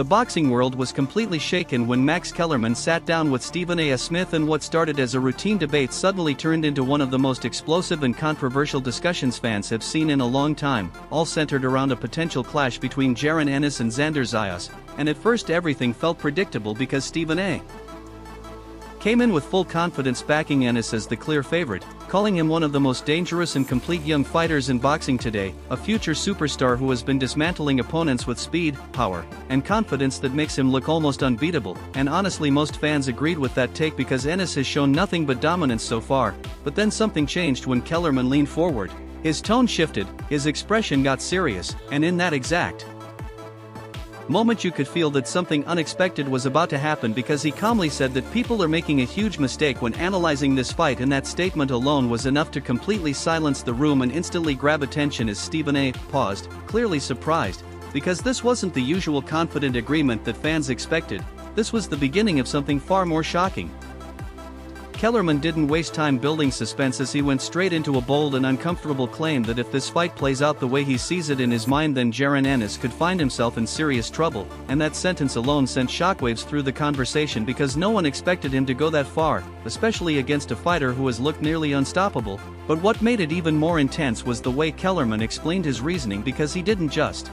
The boxing world was completely shaken when Max Kellerman sat down with Stephen A. Smith, and what started as a routine debate suddenly turned into one of the most explosive and controversial discussions fans have seen in a long time, all centered around a potential clash between Jaron Ennis and Xander Zayas, and at first everything felt predictable because Stephen A. came in with full confidence backing Ennis as the clear favorite, calling him one of the most dangerous and complete young fighters in boxing today, a future superstar who has been dismantling opponents with speed, power, and confidence that makes him look almost unbeatable. And honestly, most fans agreed with that take because Ennis has shown nothing but dominance so far. But then something changed when Kellerman leaned forward. His tone shifted, his expression got serious, and in that exact moment you could feel that something unexpected was about to happen, because he calmly said that people are making a huge mistake when analyzing this fight, and that statement alone was enough to completely silence the room and instantly grab attention as Stephen A. paused, clearly surprised, because this wasn't the usual confident agreement that fans expected. This was the beginning of something far more shocking. Kellerman didn't waste time building suspense as he went straight into a bold and uncomfortable claim that if this fight plays out the way he sees it in his mind, then Jaron Ennis could find himself in serious trouble, and that sentence alone sent shockwaves through the conversation because no one expected him to go that far, especially against a fighter who has looked nearly unstoppable. But what made it even more intense was the way Kellerman explained his reasoning, because he didn't just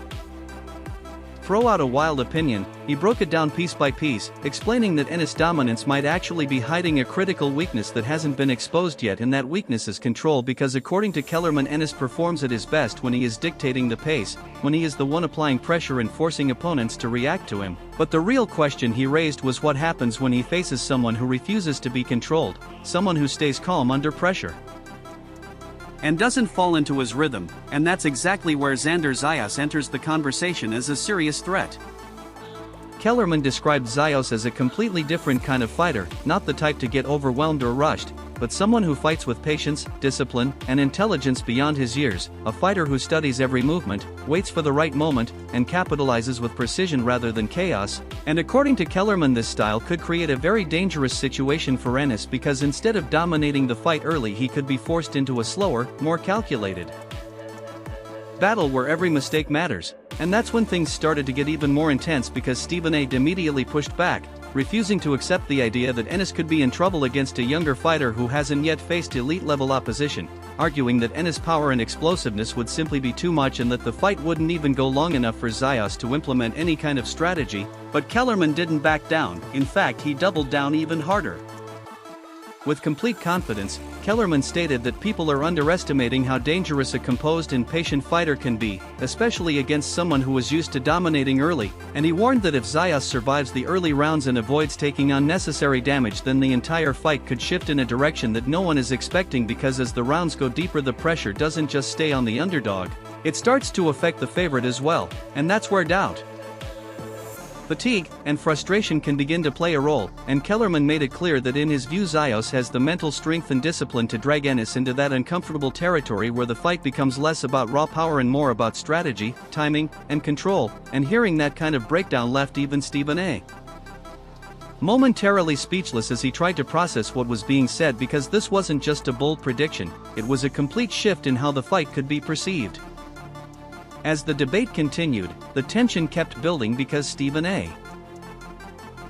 throw out a wild opinion, he broke it down piece by piece, explaining that Ennis' dominance might actually be hiding a critical weakness that hasn't been exposed yet, and that weakness is control, because according to Kellerman, Ennis performs at his best when he is dictating the pace, when he is the one applying pressure and forcing opponents to react to him. But the real question he raised was what happens when he faces someone who refuses to be controlled, someone who stays calm under pressure and doesn't fall into his rhythm, and that's exactly where Xander Zayas enters the conversation as a serious threat. Kellerman described Zayas as a completely different kind of fighter, not the type to get overwhelmed or rushed, but someone who fights with patience, discipline, and intelligence beyond his years, a fighter who studies every movement, waits for the right moment, and capitalizes with precision rather than chaos. And according to Kellerman, this style could create a very dangerous situation for Ennis, because instead of dominating the fight early, he could be forced into a slower, more calculated battle where every mistake matters. And that's when things started to get even more intense, because Stephen A. immediately pushed back, refusing to accept the idea that Ennis could be in trouble against a younger fighter who hasn't yet faced elite-level opposition, arguing that Ennis' power and explosiveness would simply be too much and that the fight wouldn't even go long enough for Zayas to implement any kind of strategy. But Kellerman didn't back down. In fact, he doubled down even harder. With complete confidence, Kellerman stated that people are underestimating how dangerous a composed and patient fighter can be, especially against someone who was used to dominating early, and he warned that if Zayas survives the early rounds and avoids taking unnecessary damage, then the entire fight could shift in a direction that no one is expecting, because as the rounds go deeper, the pressure doesn't just stay on the underdog, it starts to affect the favorite as well, and that's where doubt, fatigue, and frustration can begin to play a role. And Kellerman made it clear that in his view, Zayas has the mental strength and discipline to drag Ennis into that uncomfortable territory where the fight becomes less about raw power and more about strategy, timing, and control. And hearing that kind of breakdown left even Stephen A. momentarily speechless as he tried to process what was being said, because this wasn't just a bold prediction, it was a complete shift in how the fight could be perceived. As the debate continued, the tension kept building because Stephen A.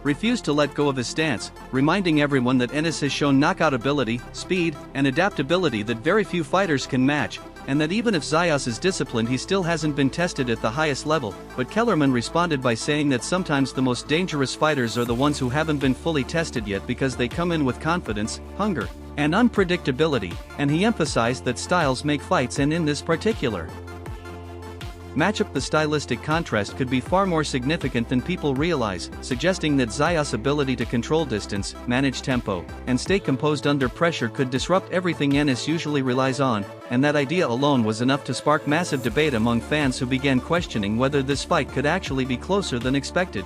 refused to let go of his stance, reminding everyone that Ennis has shown knockout ability, speed, and adaptability that very few fighters can match, and that even if Zayas is disciplined, he still hasn't been tested at the highest level. But Kellerman responded by saying that sometimes the most dangerous fighters are the ones who haven't been fully tested yet, because they come in with confidence, hunger, and unpredictability, and he emphasized that styles make fights, and in this particular matchup the stylistic contrast could be far more significant than people realize, suggesting that Zayas' ability to control distance, manage tempo, and stay composed under pressure could disrupt everything Ennis usually relies on, and that idea alone was enough to spark massive debate among fans who began questioning whether this fight could actually be closer than expected.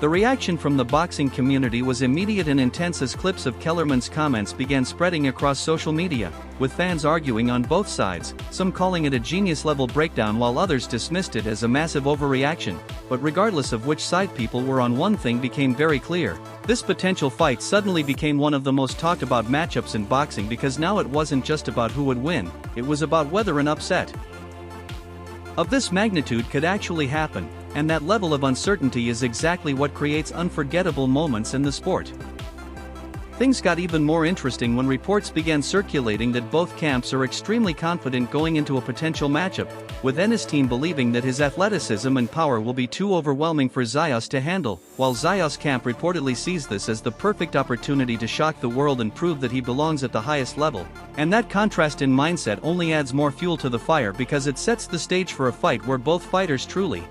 The reaction from the boxing community was immediate and intense as clips of Kellerman's comments began spreading across social media, with fans arguing on both sides, some calling it a genius-level breakdown while others dismissed it as a massive overreaction. But regardless of which side people were on, one thing became very clear: this potential fight suddenly became one of the most talked about matchups in boxing, because now it wasn't just about who would win, it was about whether an upset of this magnitude could actually happen. and that level of uncertainty is exactly what creates unforgettable moments in the sport. Things got even more interesting when reports began circulating that both camps are extremely confident going into a potential matchup, with Ennis' team believing that his athleticism and power will be too overwhelming for Zayas to handle, while Zayas' camp reportedly sees this as the perfect opportunity to shock the world and prove that he belongs at the highest level. And that contrast in mindset only adds more fuel to the fire because it sets the stage for a fight where both fighters truly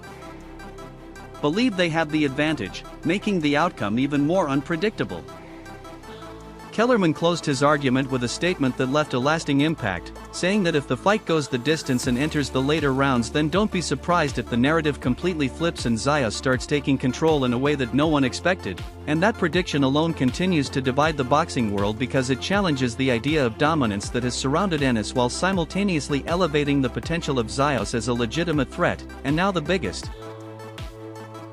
believe they have the advantage, making the outcome even more unpredictable. Kellerman closed his argument with a statement that left a lasting impact, saying that if the fight goes the distance and enters the later rounds, then don't be surprised if the narrative completely flips and Zayas starts taking control in a way that no one expected. And that prediction alone continues to divide the boxing world because it challenges the idea of dominance that has surrounded Ennis while simultaneously elevating the potential of Zayas as a legitimate threat. And now the biggest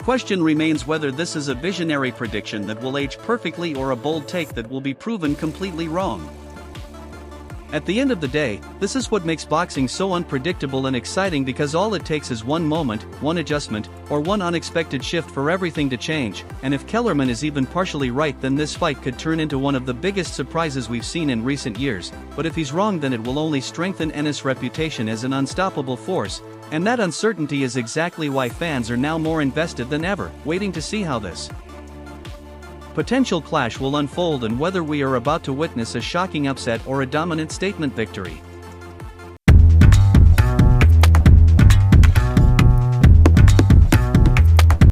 question remains whether this is a visionary prediction that will age perfectly or a bold take that will be proven completely wrong. At the end of the day, this is what makes boxing so unpredictable and exciting, because all it takes is one moment, one adjustment, or one unexpected shift for everything to change. And if Kellerman is even partially right, then this fight could turn into one of the biggest surprises we've seen in recent years. But if he's wrong, then it will only strengthen Ennis' reputation as an unstoppable force. And that uncertainty is exactly why fans are now more invested than ever, waiting to see how this potential clash will unfold and whether we are about to witness a shocking upset or a dominant statement victory.